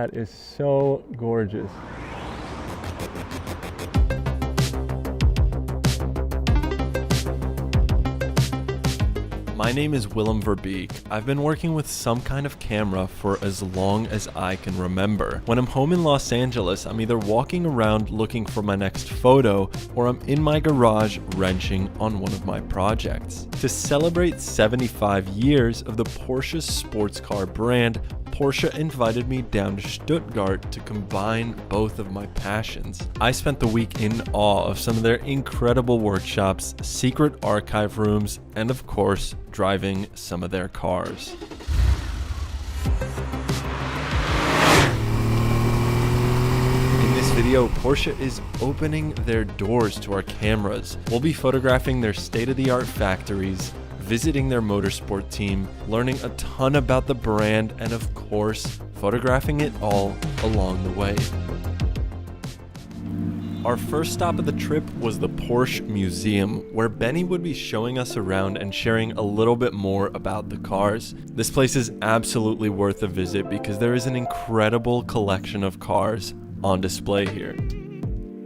That is so gorgeous. My name is Willem Verbeek. I've been working with some kind of camera for as long as I can remember. When I'm home in Los Angeles, I'm either walking around looking for my next photo, or I'm in my garage wrenching on one of my projects. To celebrate 75 years of the Porsche sports car brand, Porsche invited me down to Stuttgart to combine both of my passions. I spent the week in awe of some of their incredible workshops, secret archive rooms, and of course, driving some of their cars. In this video, Porsche is opening their doors to our cameras. We'll be photographing their state-of-the-art factories, visiting their motorsport team, learning a ton about the brand, and of course, photographing it all along the way. Our first stop of the trip was the Porsche Museum, where Benny would be showing us around and sharing a little bit more about the cars. This place is absolutely worth a visit because there is an incredible collection of cars on display here.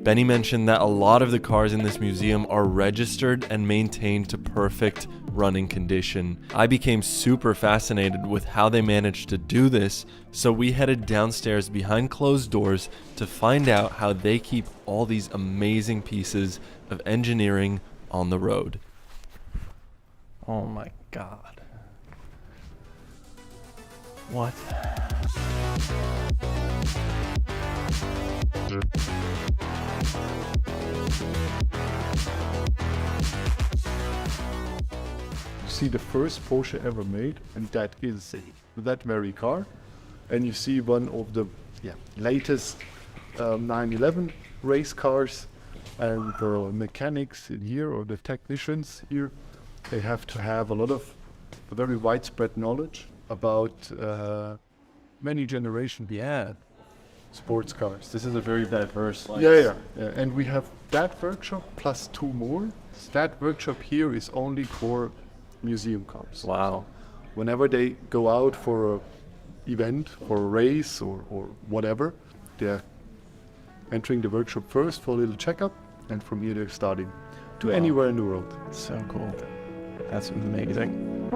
Benny mentioned that a lot of the cars in this museum are registered and maintained to perfect running condition. I became super fascinated with how they managed to do this, so we headed downstairs behind closed doors to find out how they keep all these amazing pieces of engineering on the road. Oh my God. What? See the first Porsche ever made, and that is that very car. And you see one of the latest 911 race cars, and the mechanics in here, or the technicians here, they have to have a lot of very widespread knowledge about many generations sports cars. This is a very diverse Yeah. And we have that workshop plus two more. That workshop here is only for museum cars. Wow. Whenever they go out for a event, for a race or whatever, they're entering the workshop first for a little checkup, and from here they're starting to anywhere in the world. So cool. That's amazing.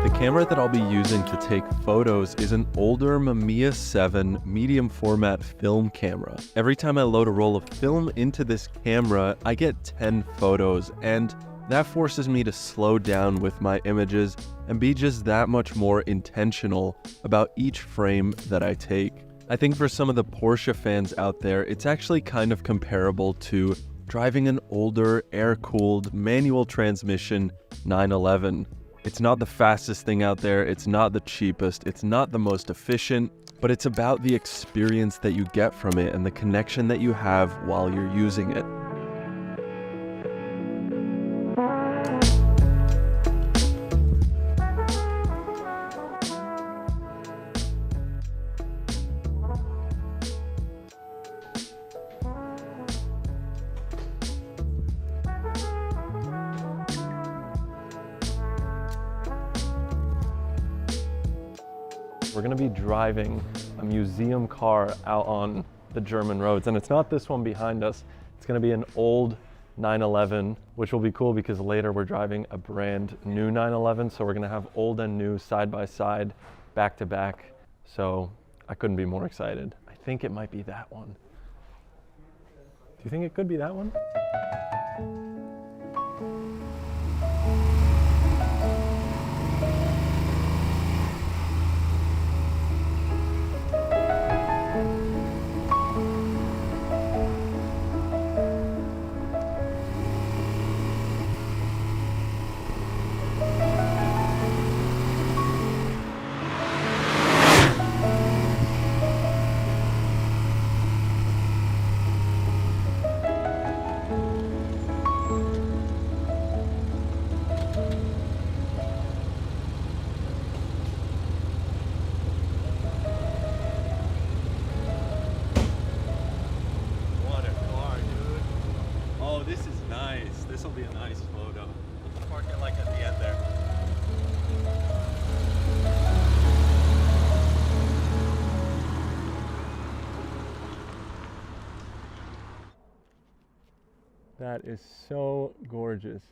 The camera that I'll be using to take photos is an older Mamiya 7 medium format film camera. Every time I load a roll of film into this camera, I get 10 photos, and that forces me to slow down with my images and be just that much more intentional about each frame that I take. I think for some of the Porsche fans out there, it's actually kind of comparable to driving an older air-cooled manual transmission 911. It's not the fastest thing out there, it's not the cheapest, it's not the most efficient, but it's about the experience that you get from it and the connection that you have while you're using it. We're gonna be driving a museum car out on the German roads, and it's not this one behind us. It's gonna be an old 911, which will be cool because later we're driving a brand new 911, so we're gonna have old and new side by side, back to back. So I couldn't be more excited. I think it might be that one. Do you think it could be that one? This will be a nice photo. Park it like at the end there. That is so gorgeous.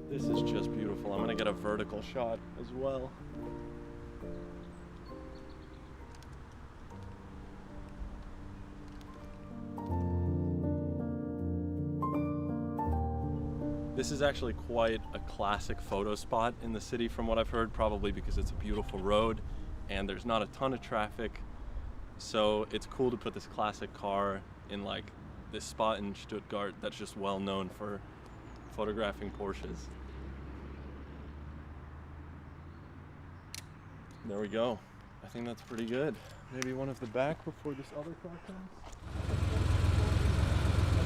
This is just beautiful. I'm gonna get a vertical shot as well. This is actually quite a classic photo spot in the city from what I've heard, probably because it's a beautiful road and there's not a ton of traffic. So it's cool to put this classic car in like this spot in Stuttgart that's just well known for photographing Porsches. There we go. I think that's pretty good. Maybe one of the back before this other car comes.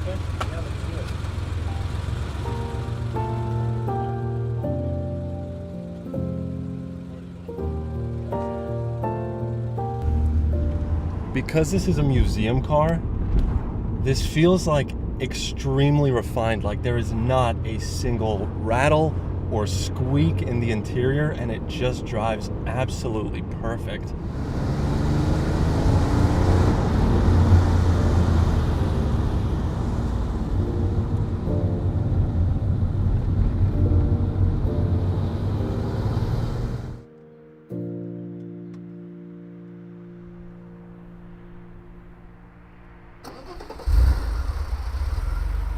Okay, yeah, let's do it. Because this is a museum car, this feels like extremely refined. Like there is not a single rattle or squeak in the interior, and it just drives absolutely perfect.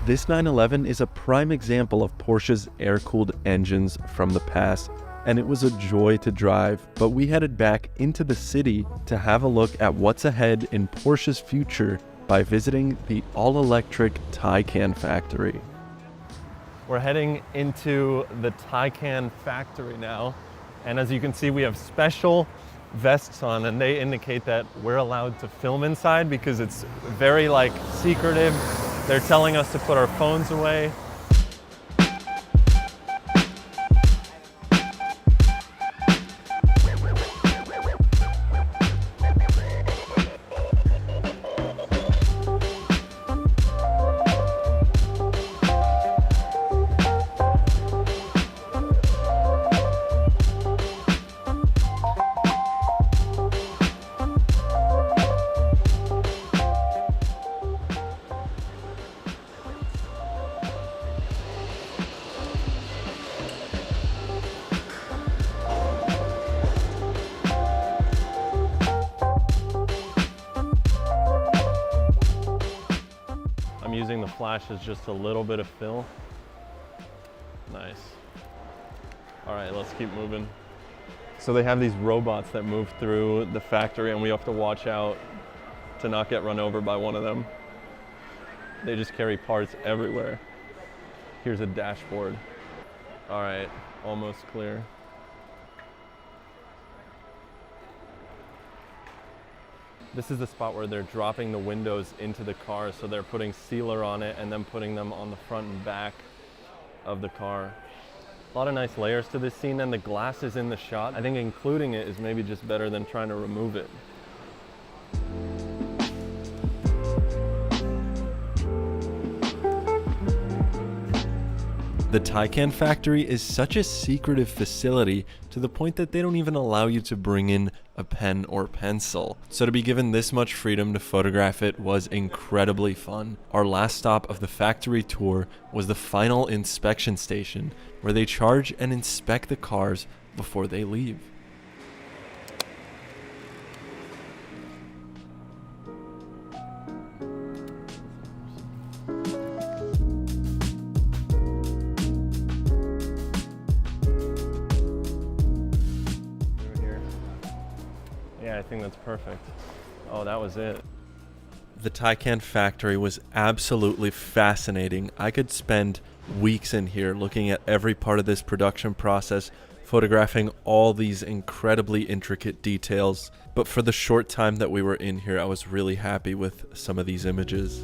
This 911 is a prime example of Porsche's air-cooled engines from the past, and it was a joy to drive, but we headed back into the city to have a look at what's ahead in Porsche's future by visiting the all-electric Taycan factory. We're heading into the Taycan factory now, and as you can see, we have special vests on, and they indicate that we're allowed to film inside because it's very like secretive. They're telling us to put our phones away. I'm using the flash as just a little bit of fill. Nice. All right, let's keep moving. So they have these robots that move through the factory, and we have to watch out to not get run over by one of them. They just carry parts everywhere. Here's a dashboard. All right, almost clear. This is the spot where they're dropping the windows into the car, so they're putting sealer on it and then putting them on the front and back of the car. A lot of nice layers to this scene, and the glass is in the shot. I think including it is maybe just better than trying to remove it. The Taycan factory is such a secretive facility to the point that they don't even allow you to bring in a pen or pencil. So to be given this much freedom to photograph it was incredibly fun. Our last stop of the factory tour was the final inspection station, where they charge and inspect the cars before they leave. Yeah, I think that's perfect. Oh, that was it. The Taycan factory was absolutely fascinating. I could spend weeks in here looking at every part of this production process, photographing all these incredibly intricate details. But for the short time that we were in here, I was really happy with some of these images.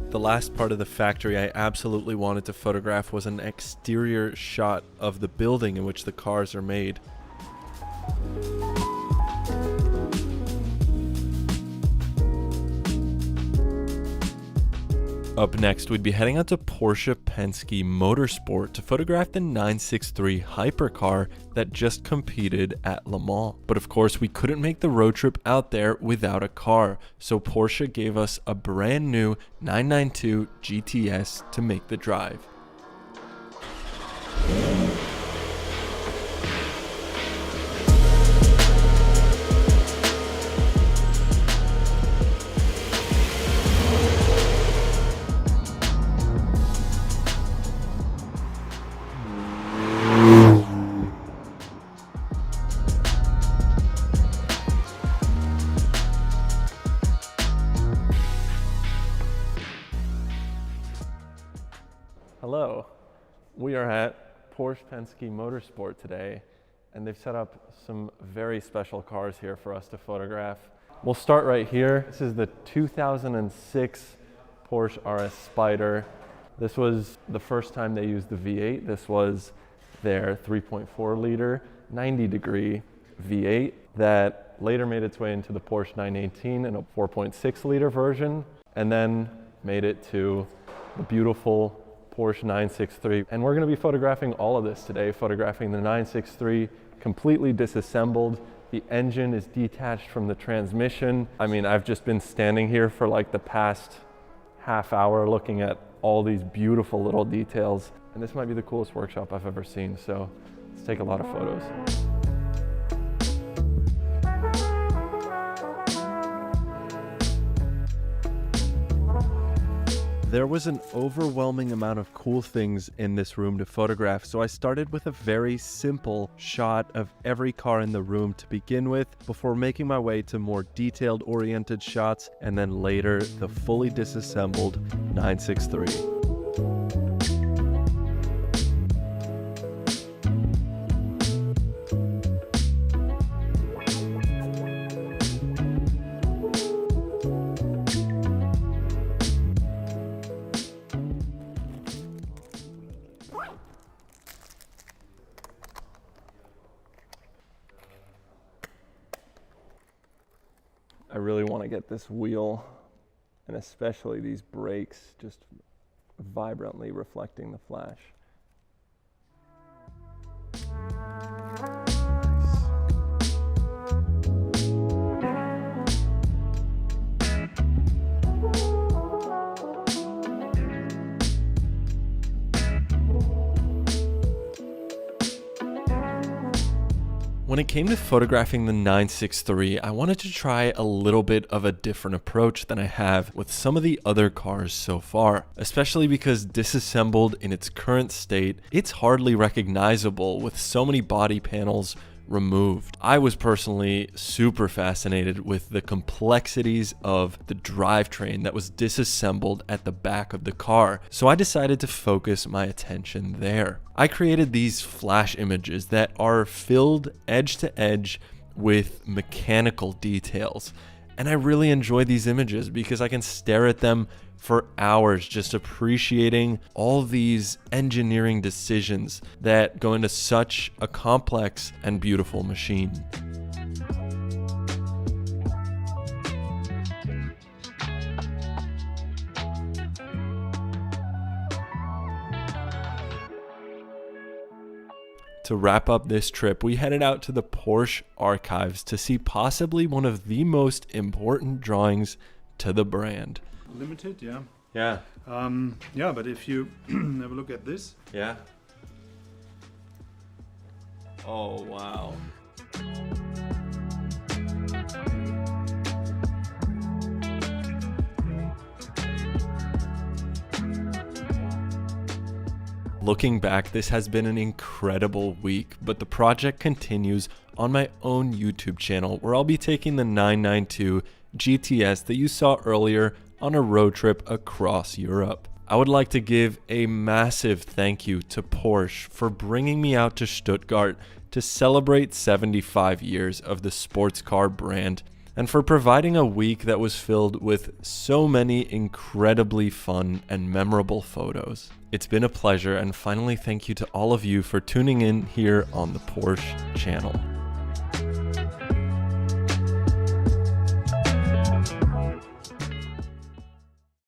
The last part of the factory I absolutely wanted to photograph was an exterior shot of the building in which the cars are made. Up next, we'd be heading out to Porsche Penske Motorsport to photograph the 963 hypercar that just competed at Le Mans. But of course, we couldn't make the road trip out there without a car, so Porsche gave us a brand new 992 GTS to make the drive. Hello, we are at Porsche Penske Motorsport today, and they've set up some very special cars here for us to photograph. We'll start right here. This is the 2006 Porsche RS Spyder. This was the first time they used the V8. This was their 3.4 liter, 90-degree V8 that later made its way into the Porsche 918 in a 4.6 liter version, and then made it to the beautiful Porsche 963. And we're gonna be photographing all of this today, photographing the 963 completely disassembled. The engine is detached from the transmission. I mean, I've just been standing here for like the past half hour looking at all these beautiful little details. And this might be the coolest workshop I've ever seen. So let's take a lot of photos. There was an overwhelming amount of cool things in this room to photograph, so I started with a very simple shot of every car in the room to begin with, before making my way to more detailed oriented shots, and then later the fully disassembled 963. I really want to get this wheel, and especially these brakes, just vibrantly reflecting the flash. When it came to photographing the 963, I wanted to try a little bit of a different approach than I have with some of the other cars so far, especially because disassembled in its current state, it's hardly recognizable with so many body panels removed. I was personally super fascinated with the complexities of the drivetrain that was disassembled at the back of the car, so I decided to focus my attention there. I created these flash images that are filled edge to edge with mechanical details, and I really enjoy these images because I can stare at them for hours just appreciating all these engineering decisions that go into such a complex and beautiful machine. To wrap up this trip, we headed out to the Porsche archives to see possibly one of the most important drawings to the brand. Limited, yeah. Yeah. Yeah, but if you have a look at this. Yeah. Oh, wow. Looking back, this has been an incredible week, but the project continues on my own YouTube channel, where I'll be taking the 992 GTS that you saw earlier on a road trip across Europe. I would like to give a massive thank you to Porsche for bringing me out to Stuttgart to celebrate 75 years of the sports car brand, and for providing a week that was filled with so many incredibly fun and memorable photos. It's been a pleasure, and finally thank you to all of you for tuning in here on the Porsche channel.